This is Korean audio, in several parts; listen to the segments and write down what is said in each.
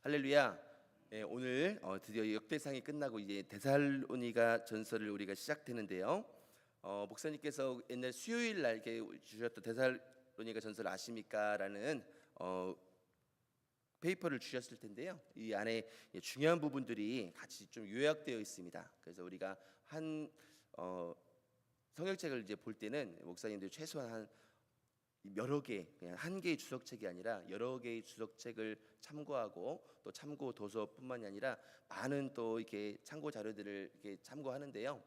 할렐루야. 오늘 드디어 역대상이 끝나고 이제 데살로니가 전설을 우리가 시작되는데요. 목사님께서 옛날 수요일 날 이렇게 주셨던 데살로니가 전설 아십니까?라는 페이퍼를 주셨을 텐데요. 이 안에 중요한 부분들이 같이 좀 요약되어 있습니다. 그래서 우리가 한 성경책을 이제 볼 때는 목사님들 최소한 한 여러 개, 그냥 한 개의 주석책이 아니라 여러 개의 주석책을 참고하고 또 참고 도서뿐만이 아니라 많은 또 이렇게 참고 자료들을 이렇게 참고하는데요.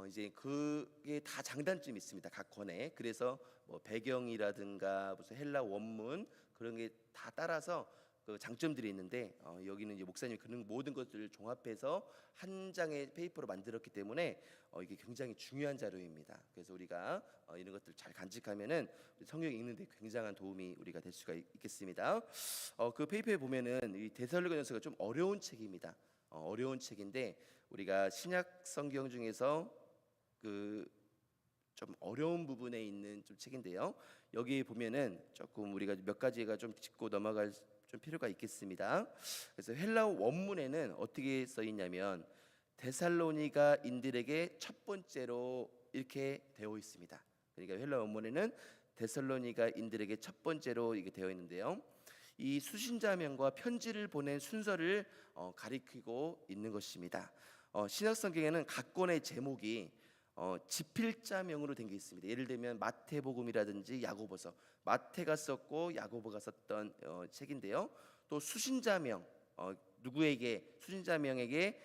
이제 그게 다 장단점이 있습니다. 각 권에. 그래서 뭐 배경이라든가 무슨 헬라 원문 그런 게 다 따라서 그 장점들이 있는데 여기는 이제 목사님이 그런 모든 것들을 종합해서 한 장의 페이퍼로 만들었기 때문에 이게 굉장히 중요한 자료입니다. 그래서 우리가 이런 것들 잘 간직하면은 성경 읽는데 굉장한 도움이 우리가 될 수가 있겠습니다. 그 페이퍼에 보면은 이 데살로니가전서가 좀 어려운 책입니다. 어려운 책인데 우리가 신약 성경 중에서 그 좀 어려운 부분에 있는 좀 책인데요. 여기 보면은 조금 우리가 몇 가지가 좀 짚고 넘어갈 좀 필요가 있겠습니다. 그래서 헬라어 원문에는 어떻게 써 있냐면 데살로니가인들에게 첫 번째로 이렇게 되어 있습니다. 그러니까 헬라어 원문에는 데살로니가인들에게 첫 번째로 이게 되어 있는데요. 이 수신자명과 편지를 보낸 순서를 가리키고 있는 것입니다. 신약 성경에는 각 권의 제목이 지필자명으로 된 게 있습니다. 예를 들면 마태복음이라든지 야고보서, 마태가 썼고 야고보가 썼던 책인데요. 또 수신자명, 누구에게 수신자명에게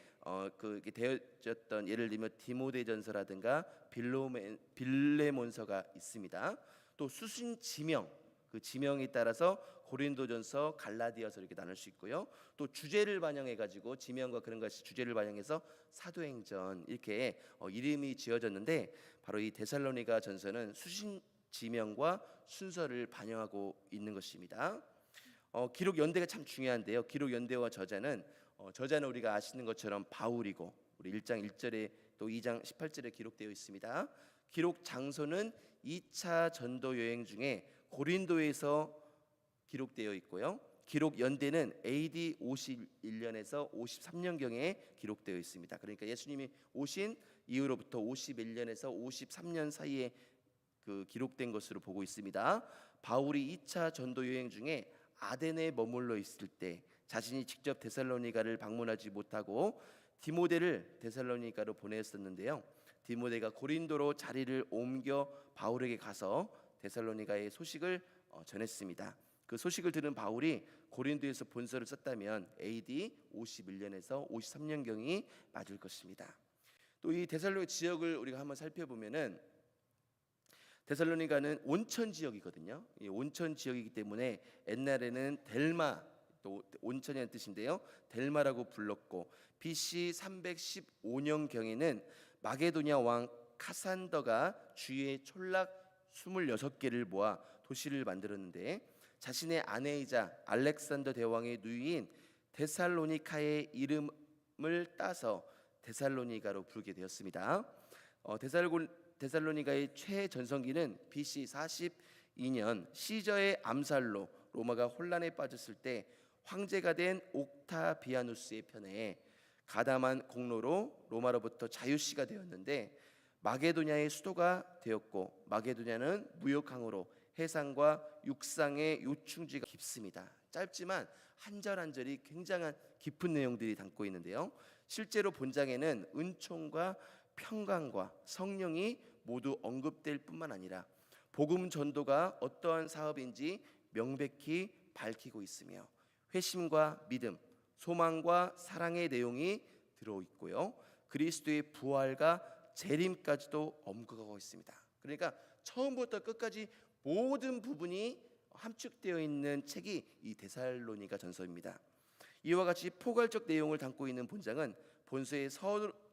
그게 되어졌던 예를 들면 디모데전서라든가 빌레몬서가 있습니다. 또 수신지명, 그 지명에 따라서 고린도전서, 갈라디아서 이렇게 나눌 수 있고요. 또 주제를 반영해 가지고 지명과 그런 것이 주제를 반영해서 사도행전 이렇게 이름이 지어졌는데 바로 이 데살로니가 전서는 수신 지명과 순서를 반영하고 있는 것입니다. 기록 연대가 참 중요한데요. 기록 연대와 저자는 우리가 아시는 것처럼 바울이고 우리 1장 1절에 또 2장 18절에 기록되어 있습니다. 기록 장소는 2차 전도 여행 중에 고린도에서 기록되어 있고요. 기록 연대는 AD 51년에서 53년경에 기록되어 있습니다. 그러니까 예수님이 오신 이후로부터 51년에서 53년 사이에 그 기록된 것으로 보고 있습니다. 바울이 2차 전도 여행 중에 아덴에 머물러 있을 때 자신이 직접 데살로니가를 방문하지 못하고 디모데를 데살로니가로 보냈었는데요. 디모데가 고린도로 자리를 옮겨 바울에게 가서 데살로니가의 소식을 전했습니다. 그 소식을 들은 바울이 고린도에서 본서를 썼다면 AD 51년에서 53년경이 맞을 것입니다. 또 이 데살로니가 지역을 우리가 한번 살펴보면은 데살로니가는 온천 지역이거든요. 이 온천 지역이기 때문에 옛날에는 델마, 또 온천이라는 뜻인데요. 델마라고 불렀고 BC 315년경에는 마게도냐 왕 카산더가 주위에 촌락 26개를 모아 도시를 만들었는데 자신의 아내이자 알렉산더 대왕의 누이인 데살로니카의 이름을 따서 데살로니가로 부르게 되었습니다. 데살로니가의 최전성기는 BC 42년 시저의 암살로 로마가 혼란에 빠졌을 때 황제가 된 옥타비아누스의 편에 가담한 공로로 로마로부터 자유시가 되었는데 마게도냐의 수도가 되었고 마게도냐는 무역항으로 해상과 육상의 요충지가 깊습니다. 짧지만 한 절 한 절이 굉장한 깊은 내용들이 담고 있는데요. 실제로 본장에는 은총과 평강과 성령이 모두 언급될 뿐만 아니라 복음 전도가 어떠한 사업인지 명백히 밝히고 있으며 회심과 믿음, 소망과 사랑의 내용이 들어있고요. 그리스도의 부활과 재림까지도 언급하고 있습니다. 그러니까 처음부터 끝까지 모든 부분이 함축되어 있는 책이 이 데살로니가 전서입니다. 이와 같이 포괄적 내용을 담고 있는 본장은 본서의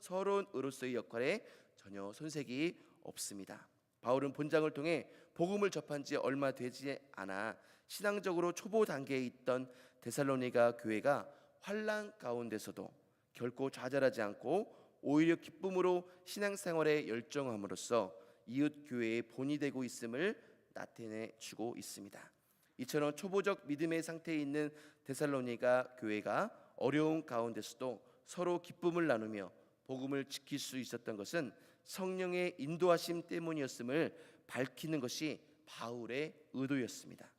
서론으로서의 역할에 전혀 손색이 없습니다. 바울은 본장을 통해 복음을 접한 지 얼마 되지 않아 신앙적으로 초보 단계에 있던 데살로니가 교회가 환난 가운데서도 결코 좌절하지 않고 오히려 기쁨으로 신앙생활에 열정함으로써 이웃 교회의 본이 되고 있음을 나타내 주고 있습니다. 이처럼 초보적 믿음의 상태에 있는 데살로니가 교회가 어려운 가운데서도 서로 기쁨을 나누며 복음을 지킬 수 있었던 것은 성령의 인도하심 때문이었음을 밝히는 것이 바울의 의도였습니다.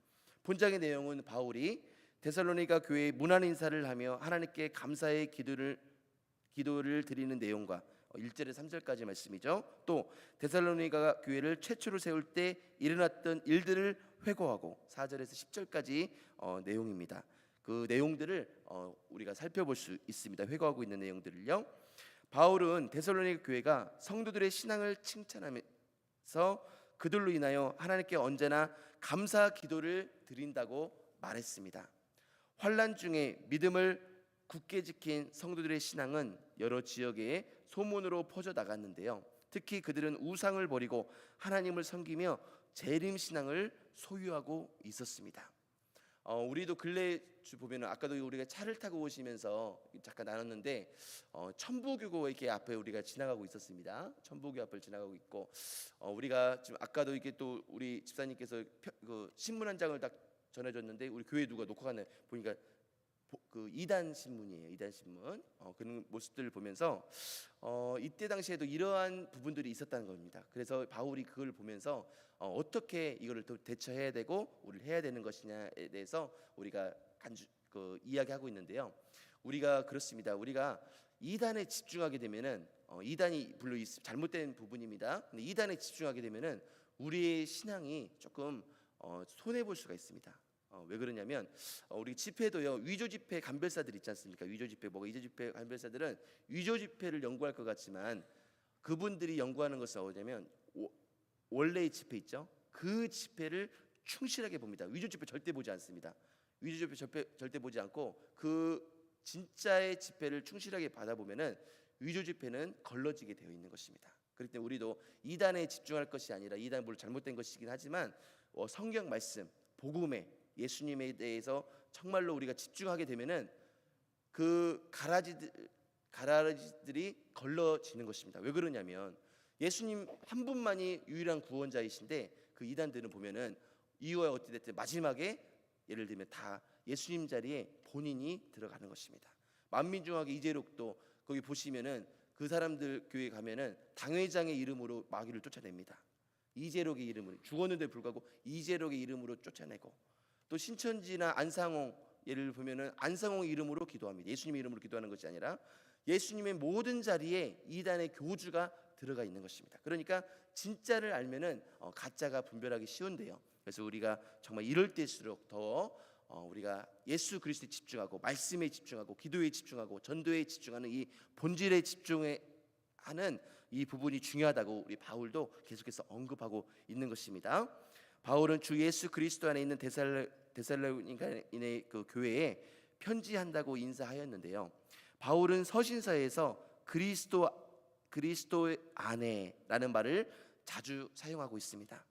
본장의 내용은 바울이 데살로니가 교회에 문안 인사를 하며 하나님께 감사의 기도를 드리는 내용과 1절에 3절까지 말씀이죠. 또 데살로니가 교회를 최초로 세울 때 일어났던 일들을 회고하고 4절에서 10절까지 내용입니다. 그 내용들을 우리가 살펴볼 수 있습니다. 회고하고 있는 내용들을요. 바울은 데살로니가 교회가 성도들의 신앙을 칭찬하면서 그들로 인하여 하나님께 언제나 감사 기도를 드린다고 말했습니다. 환난 중에 믿음을 굳게 지킨 성도들의 신앙은 여러 지역에 소문으로 퍼져 나갔는데요. 특히 그들은 우상을 버리고 하나님을 섬기며 재림 신앙을 소유하고 있었습니다. 우리도 근래 보면은 아까도 우리가 차를 타고 오시면서 잠깐 나눴는데 천부교고 이렇게 앞에 우리가 지나가고 있었습니다. 천부교 앞을 지나가고 있고 우리가 지금 아까도 이게 또 우리 집사님께서 그 신문 한 장을 딱 전해줬는데 우리 교회 누가 놓고 가는 보니까 그 이단 신문이에요. 이단 신문. 그런 모습들을 보면서 이때 당시에도 이러한 부분들이 있었다는 겁니다. 그래서 바울이 그걸 보면서 어떻게 이거를 또 대처해야 되고 우리를 해야 되는 것이냐에 대해서 우리가 이야기하고 있는데요. 우리가 그렇습니다. 우리가 이단에 집중하게 되면은 이단이 물론 잘못된 부분입니다. 근데 이단에 집중하게 되면은 우리의 신앙이 조금 손해 볼 수가 있습니다. 왜 그러냐면 우리 집회도요, 위조 집회 간별사들 있지 않습니까? 위조 집회 위조 집회 간별사들은 위조 집회를 연구할 것 같지만 그분들이 연구하는 것은 뭐냐면 원래의 집회 있죠? 그 집회를 충실하게 봅니다. 위조 집회 절대 보지 않습니다. 위조 집회 절대 보지 않고 그 진짜의 집회를 충실하게 받아보면은 위조 집회는 걸러지게 되어 있는 것입니다. 그렇기 때문에 우리도 이단에 집중할 것이 아니라 이단 물론 잘못된 것이긴 하지만 성경 말씀, 복음에 예수님에 대해서 정말로 우리가 집중하게 되면은 그 가라지들이 걸러지는 것입니다. 왜 그러냐면 예수님 한 분만이 유일한 구원자이신데 그 이단들은 보면은 이후에 어찌 됐든 마지막에 예를 들면 다 예수님 자리에 본인이 들어가는 것입니다. 만민중학의 이재록도 거기 보시면은 그 사람들 교회 가면은 당회장의 이름으로 마귀를 쫓아냅니다. 이재록의 이름으로 죽었는데 불구하고 이재록의 이름으로 쫓아내고 또 신천지나 안상홍 예를 보면은 안상홍의 이름으로 기도합니다. 예수님의 이름으로 기도하는 것이 아니라 예수님의 모든 자리에 이단의 교주가 들어가 있는 것입니다. 그러니까 진짜를 알면은 가짜가 분별하기 쉬운데요. 그래서 우리가 정말 이럴 때일수록 더 우리가 예수 그리스도에 집중하고 말씀에 집중하고 기도에 집중하고 전도에 집중하는 이 본질에 집중하는 이 부분이 중요하다고 우리 바울도 계속해서 언급하고 있는 것입니다. 바울은 주 예수 그리스도 안에 있는 데살로니가인의 그 교회에 편지한다고 인사하였는데요. 바울은 서신서에서 그리스도 안에라는 말을 자주 사용하고 있습니다.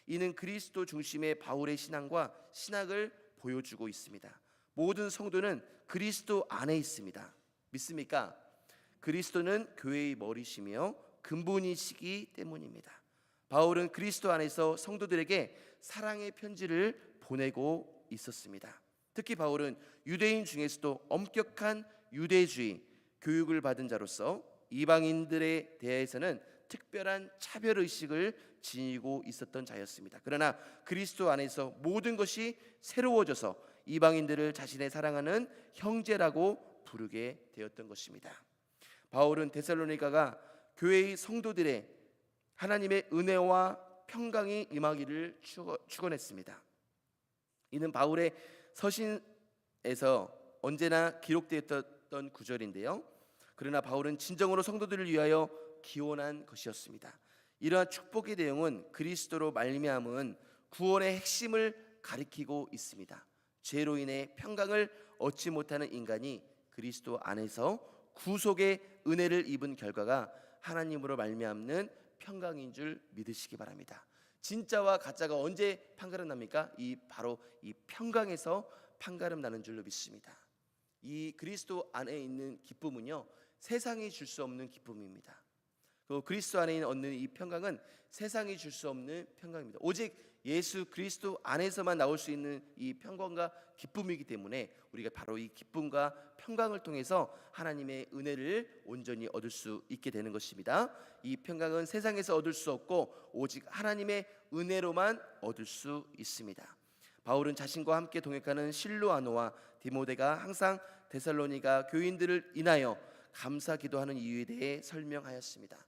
이는 그리스도 중심의 바울의 신앙과 신학을 보여주고 있습니다. 모든 성도는 그리스도 안에 있습니다. 믿습니까? 그리스도는 교회의 머리시며 근본이시기 때문입니다. 바울은 그리스도 안에서 성도들에게 사랑의 편지를 보내고 있었습니다. 특히 바울은 유대인 중에서도 엄격한 유대주의 교육을 받은 자로서 이방인들에 대해서는 특별한 차별의식을 지니고 있었던 자였습니다. 그러나 그리스도 안에서 모든 것이 새로워져서 이방인들을 자신의 사랑하는 형제라고 부르게 되었던 것입니다. 바울은 데살로니가가 교회의 성도들의 하나님의 은혜와 평강이 임하기를 축원했습니다. 이는 바울의 서신에서 언제나 기록되었던 구절인데요. 그러나 바울은 진정으로 성도들을 위하여 기원한 것이었습니다. 이러한 축복의 내용은 그리스도로 말미암은 구원의 핵심을 가리키고 있습니다. 죄로 인해 평강을 얻지 못하는 인간이 그리스도 안에서 구속의 은혜를 입은 결과가 하나님으로 말미암는 평강인 줄 믿으시기 바랍니다. 진짜와 가짜가 언제 판가름 납니까? 바로 이 평강에서 판가름 나는 줄로 믿습니다. 이 그리스도 안에 있는 기쁨은요, 세상이 줄 수 없는 기쁨입니다. 그 그리스도 안에 얻는 이 평강은 세상이 줄 수 없는 평강입니다. 오직 예수 그리스도 안에서만 나올 수 있는 이 평강과 기쁨이기 때문에 우리가 바로 이 기쁨과 평강을 통해서 하나님의 은혜를 온전히 얻을 수 있게 되는 것입니다. 이 평강은 세상에서 얻을 수 없고 오직 하나님의 은혜로만 얻을 수 있습니다. 바울은 자신과 함께 동역하는 실로아노와 디모데가 항상 데살로니가 교인들을 인하여 감사 기도하는 이유에 대해 설명하였습니다.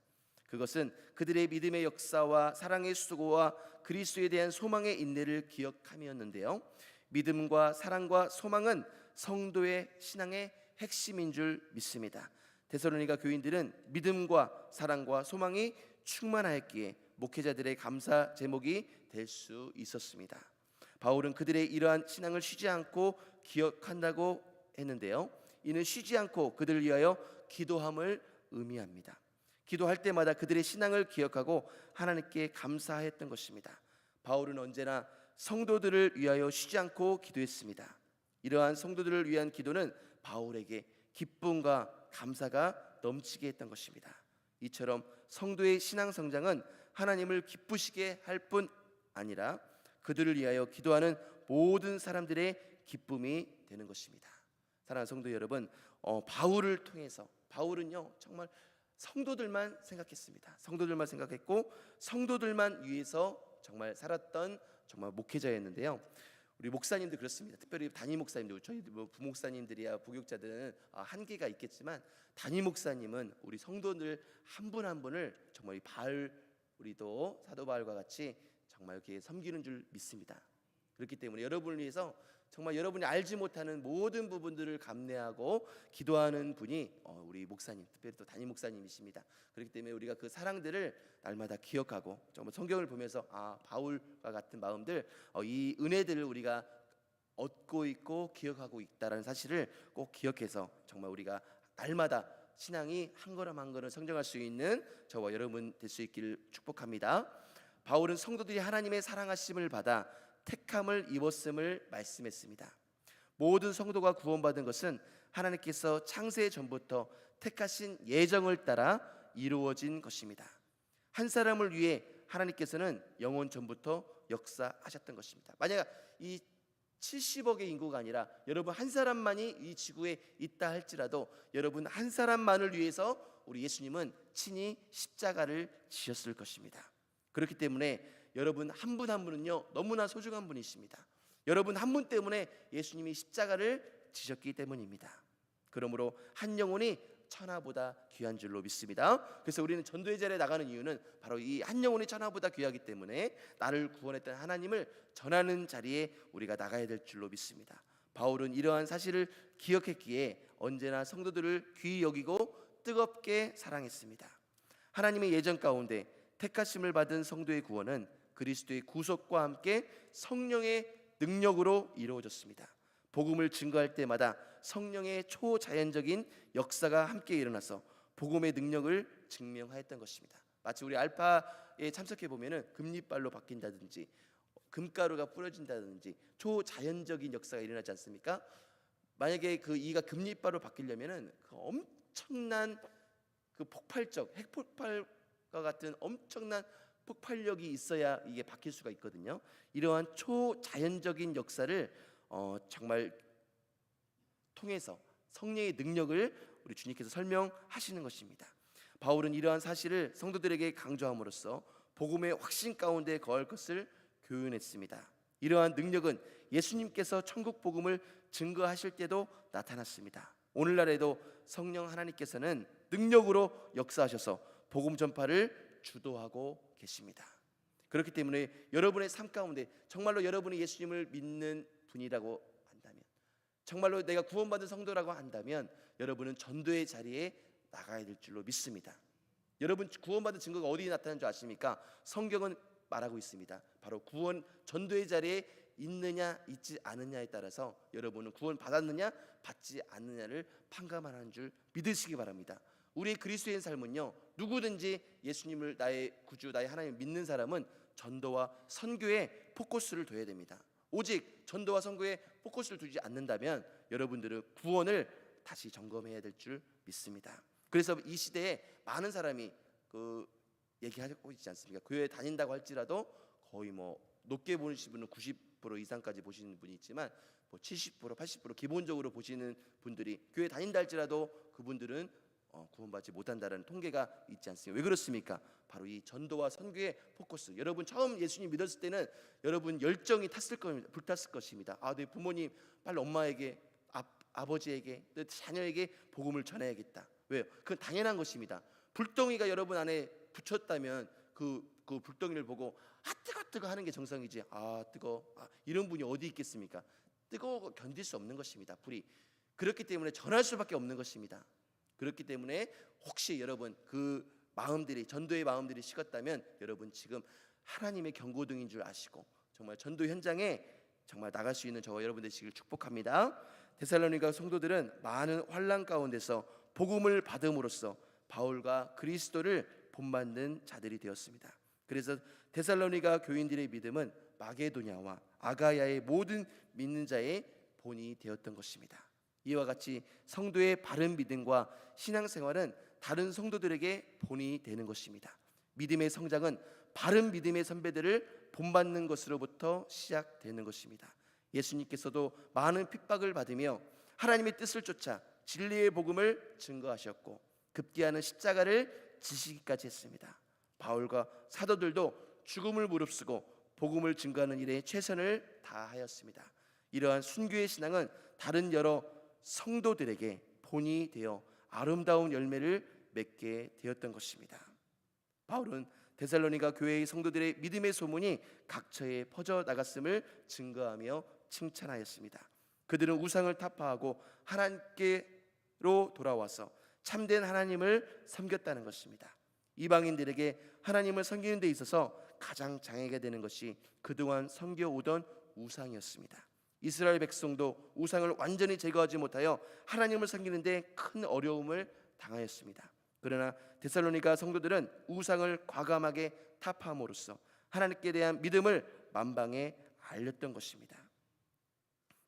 그것은 그들의 믿음의 역사와 사랑의 수고와 그리스도에 대한 소망의 인내를 기억함이었는데요. 믿음과 사랑과 소망은 성도의 신앙의 핵심인 줄 믿습니다. 데살로니가 교인들은 믿음과 사랑과 소망이 충만하였기에 목회자들의 감사 제목이 될 수 있었습니다. 바울은 그들의 이러한 신앙을 쉬지 않고 기억한다고 했는데요. 이는 쉬지 않고 그들을 위하여 기도함을 의미합니다. 기도할 때마다 그들의 신앙을 기억하고 하나님께 감사했던 것입니다. 바울은 언제나 성도들을 위하여 쉬지 않고 기도했습니다. 이러한 성도들을 위한 기도는 바울에게 기쁨과 감사가 넘치게 했던 것입니다. 이처럼 성도의 신앙 성장은 하나님을 기쁘시게 할 뿐 아니라 그들을 위하여 기도하는 모든 사람들의 기쁨이 되는 것입니다. 사랑하는 성도 여러분, 바울을 통해서 바울은요 정말 성도들만 생각했습니다. 성도들만 생각했고 성도들만 위해서 정말 살았던 정말 목회자였는데요. 우리 목사님도 그렇습니다. 특별히 담임 목사님들, 저희 부목사님들이야 부교육자들은 한계가 있겠지만 담임 목사님은 우리 성도들 한 분 한 분을 정말 우리도 사도 바울과 같이 정말 이렇게 섬기는 줄 믿습니다. 그렇기 때문에 여러분을 위해서 정말 여러분이 알지 못하는 모든 부분들을 감내하고 기도하는 분이 우리 목사님, 특별히 또 담임 목사님이십니다. 그렇기 때문에 우리가 그 사랑들을 날마다 기억하고 정말 성경을 보면서 바울과 같은 마음들, 이 은혜들을 우리가 얻고 있고 기억하고 있다라는 사실을 꼭 기억해서 정말 우리가 날마다 신앙이 한 걸음 한 걸음 성장할 수 있는 저와 여러분 될 수 있기를 축복합니다. 바울은 성도들이 하나님의 사랑하심을 받아 택함을 입었음을 말씀했습니다. 모든 성도가 구원받은 것은 하나님께서 창세 전부터 택하신 예정을 따라 이루어진 것입니다. 한 사람을 위해 하나님께서는 영원 전부터 역사하셨던 것입니다. 만약 이 70억의 인구가 아니라 여러분 한 사람만이 이 지구에 있다 할지라도 여러분 한 사람만을 위해서 우리 예수님은 친히 십자가를 지셨을 것입니다. 그렇기 때문에 여러분 한 분 한 분은요 너무나 소중한 분이십니다. 여러분 한 분 때문에 예수님이 십자가를 지셨기 때문입니다. 그러므로 한 영혼이 천하보다 귀한 줄로 믿습니다. 그래서 우리는 전도의 자리에 나가는 이유는 바로 이 한 영혼이 천하보다 귀하기 때문에 나를 구원했던 하나님을 전하는 자리에 우리가 나가야 될 줄로 믿습니다. 바울은 이러한 사실을 기억했기에 언제나 성도들을 귀히 여기고 뜨겁게 사랑했습니다. 하나님의 예정 가운데 택하심을 받은 성도의 구원은 그리스도의 구속과 함께 성령의 능력으로 이루어졌습니다. 복음을 증거할 때마다 성령의 초자연적인 역사가 함께 일어나서 복음의 능력을 증명하였던 것입니다. 마치 우리 알파에 참석해 보면은 금리빨로 바뀐다든지 금가루가 뿌려진다든지 초자연적인 역사가 일어나지 않습니까? 만약에 그 이가 금리빨로 바뀌려면은 그 엄청난 그 폭발적 핵폭발과 같은 엄청난 폭발력이 있어야 이게 바뀔 수가 있거든요. 이러한 초자연적인 역사를 정말 통해서 성령의 능력을 우리 주님께서 설명하시는 것입니다. 바울은 이러한 사실을 성도들에게 강조함으로써 복음의 확신 가운데 거할 것을 교훈했습니다. 이러한 능력은 예수님께서 천국 복음을 증거하실 때도 나타났습니다. 오늘날에도 성령 하나님께서는 능력으로 역사하셔서 복음 전파를 주도하고 계십니다. 그렇기 때문에 여러분의 삶 가운데 정말로 여러분이 예수님을 믿는 분이라고 한다면, 정말로 내가 구원받은 성도라고 한다면 여러분은 전도의 자리에 나가야 될 줄로 믿습니다. 여러분 구원받은 증거가 어디에 나타나는 줄 아십니까? 성경은 말하고 있습니다. 바로 구원 전도의 자리에 있느냐 있지 않느냐에 따라서 여러분은 구원 받았느냐 받지 않느냐를 판가름하는 줄 믿으시기 바랍니다. 우리의 그리스도인 삶은요, 누구든지 예수님을 나의 구주, 나의 하나님 믿는 사람은 전도와 선교에 포커스를 둬야 됩니다. 오직 전도와 선교에 포커스를 두지 않는다면 여러분들은 구원을 다시 점검해야 될 줄 믿습니다. 그래서 이 시대에 많은 사람이 얘기하고 있지 않습니까? 교회 다닌다고 할지라도 거의 높게 보시는 분은 90% 이상까지 보시는 분이 있지만 뭐 70%, 80% 기본적으로 보시는 분들이 교회 다닌다 할지라도 그분들은 구원받지 못한다는 통계가 있지 않습니까? 왜 그렇습니까? 바로 이 전도와 선교의 포커스. 여러분 처음 예수님 믿었을 때는 여러분 열정이 탔을 겁니다. 불탔을 것입니다. 내 부모님 빨리 엄마에게 아버지에게 내 자녀에게 복음을 전해야겠다. 왜요? 그건 당연한 것입니다. 불덩이가 여러분 안에 붙였다면 그 불덩이를 보고 뜨거 하는 게 정상이지. 뜨거. 이런 분이 어디 있겠습니까? 뜨거워 견딜 수 없는 것입니다. 불이. 그렇기 때문에 전할 수밖에 없는 것입니다. 그렇기 때문에 혹시 여러분 그 마음들이 전도의 마음들이 식었다면 여러분 지금 하나님의 경고등인 줄 아시고 정말 전도 현장에 정말 나갈 수 있는 저와 여러분 되시길 축복합니다. 데살로니가 성도들은 많은 환난 가운데서 복음을 받음으로써 바울과 그리스도를 본받는 자들이 되었습니다. 그래서 데살로니가 교인들의 믿음은 마게도냐와 아가야의 모든 믿는 자의 본이 되었던 것입니다. 이와 같이 성도의 바른 믿음과 신앙생활은 다른 성도들에게 본이 되는 것입니다. 믿음의 성장은 바른 믿음의 선배들을 본받는 것으로부터 시작되는 것입니다. 예수님께서도 많은 핍박을 받으며 하나님의 뜻을 쫓아 진리의 복음을 증거하셨고 급기야는 십자가를 지시기까지 했습니다. 바울과 사도들도 죽음을 무릅쓰고 복음을 증거하는 일에 최선을 다하였습니다. 이러한 순교의 신앙은 다른 여러 성도들에게 본이 되어 아름다운 열매를 맺게 되었던 것입니다. 바울은 데살로니가 교회의 성도들의 믿음의 소문이 각처에 퍼져 나갔음을 증거하며 칭찬하였습니다. 그들은 우상을 타파하고 하나님께로 돌아와서 참된 하나님을 섬겼다는 것입니다. 이방인들에게 하나님을 섬기는 데 있어서 가장 장애가 되는 것이 그동안 섬겨오던 우상이었습니다. 이스라엘 백성도 우상을 완전히 제거하지 못하여 하나님을 섬기는 데 큰 어려움을 당하였습니다. 그러나 데살로니가 성도들은 우상을 과감하게 타파함으로써 하나님께 대한 믿음을 만방에 알렸던 것입니다.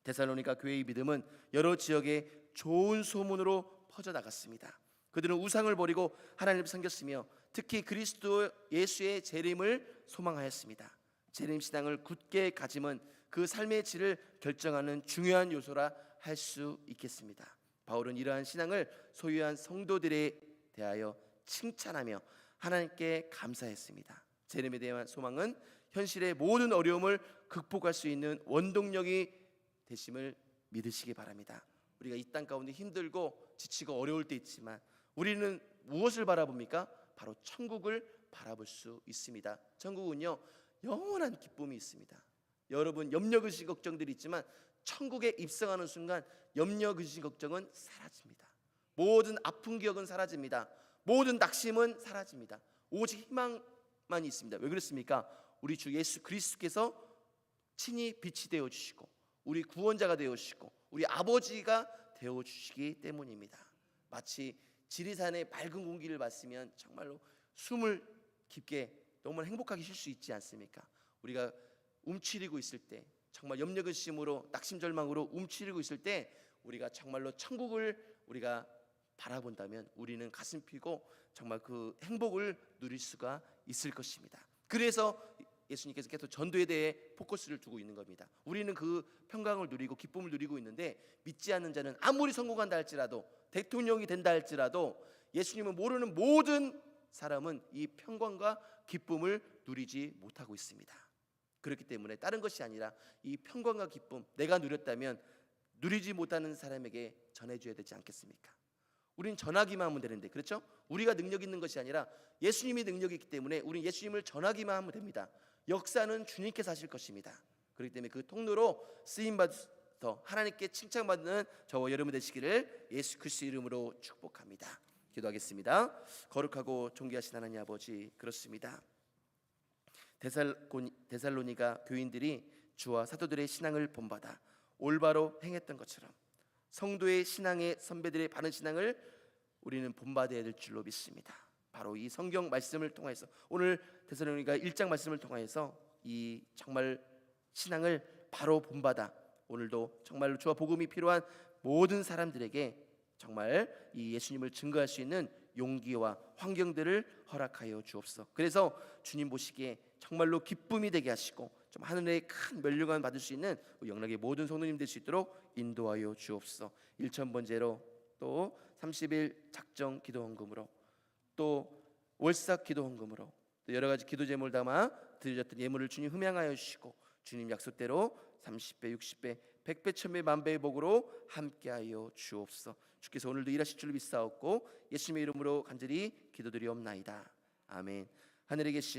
데살로니가 교회의 믿음은 여러 지역에 좋은 소문으로 퍼져나갔습니다. 그들은 우상을 버리고 하나님을 섬겼으며 특히 그리스도 예수의 재림을 소망하였습니다. 재림 신앙을 굳게 가짐은 그 삶의 질을 결정하는 중요한 요소라 할 수 있겠습니다. 바울은 이러한 신앙을 소유한 성도들에 대하여 칭찬하며 하나님께 감사했습니다. 재림에 대한 소망은 현실의 모든 어려움을 극복할 수 있는 원동력이 되심을 믿으시기 바랍니다. 우리가 이 땅 가운데 힘들고 지치고 어려울 때 있지만 우리는 무엇을 바라봅니까? 바로 천국을 바라볼 수 있습니다. 천국은요 영원한 기쁨이 있습니다. 여러분 염려 근심 걱정들이 있지만 천국에 입성하는 순간 염려 근심 걱정은 사라집니다. 모든 아픈 기억은 사라집니다. 모든 낙심은 사라집니다. 오직 희망만 있습니다. 왜 그렇습니까? 우리 주 예수 그리스도께서 친히 빛이 되어 주시고 우리 구원자가 되어 주시고 우리 아버지가 되어 주시기 때문입니다. 마치 지리산의 맑은 공기를 마시면 정말로 숨을 깊게 너무 행복하게 쉴 수 있지 않습니까? 우리가 움츠리고 있을 때 정말 염려근심으로 낙심절망으로 움츠리고 있을 때 우리가 정말로 천국을 우리가 바라본다면 우리는 가슴 피고 정말 그 행복을 누릴 수가 있을 것입니다. 그래서 예수님께서 계속 전도에 대해 포커스를 두고 있는 겁니다. 우리는 그 평강을 누리고 기쁨을 누리고 있는데 믿지 않는 자는 아무리 성공한다 할지라도 대통령이 된다 할지라도 예수님을 모르는 모든 사람은 이 평강과 기쁨을 누리지 못하고 있습니다. 그렇기 때문에 다른 것이 아니라 이 평강과 기쁨 내가 누렸다면 누리지 못하는 사람에게 전해줘야 되지 않겠습니까? 우리는 전하기만 하면 되는데 그렇죠? 우리가 능력 있는 것이 아니라 예수님이 능력이 있기 때문에 우리는 예수님을 전하기만 하면 됩니다. 역사는 주님께서 하실 것입니다. 그렇기 때문에 그 통로로 쓰임받아서 하나님께 칭찬받는 저와 여러분 되시기를 예수 그리스도 이름으로 축복합니다. 기도하겠습니다. 거룩하고 존귀하신 하나님 아버지, 그렇습니다. 데살로니가 교인들이 주와 사도들의 신앙을 본받아 올바로 행했던 것처럼 성도의 신앙의 선배들의 바른 신앙을 우리는 본받아야 될 줄로 믿습니다. 바로 이 성경 말씀을 통해서 오늘 데살로니가 1장 말씀을 통해서 이 정말 신앙을 바로 본받아 오늘도 정말로 주와 복음이 필요한 모든 사람들에게 정말 이 예수님을 증거할 수 있는 용기와 환경들을 허락하여 주옵소서. 그래서 주님 보시기에 정말로 기쁨이 되게 하시고 좀 하늘의 큰 면류관 받을 수 있는 영락의 모든 성도님 될 수 있도록 인도하여 주옵소서. 1,000번째로 또 30일 작정 기도 헌금으로 또 월삭 기도 헌금으로 또 여러 가지 기도 제목을 담아 드려졌던 예물을 주님 흠양하여 주시고 주님 약속대로 30배, 60배, 100배, 1000배, 만배의 복으로 함께하여 주옵소서. 주께서 오늘도 일하실 줄 믿사옵고 예수님의 이름으로 간절히 기도드리옵나이다. 아멘. 하늘에 계신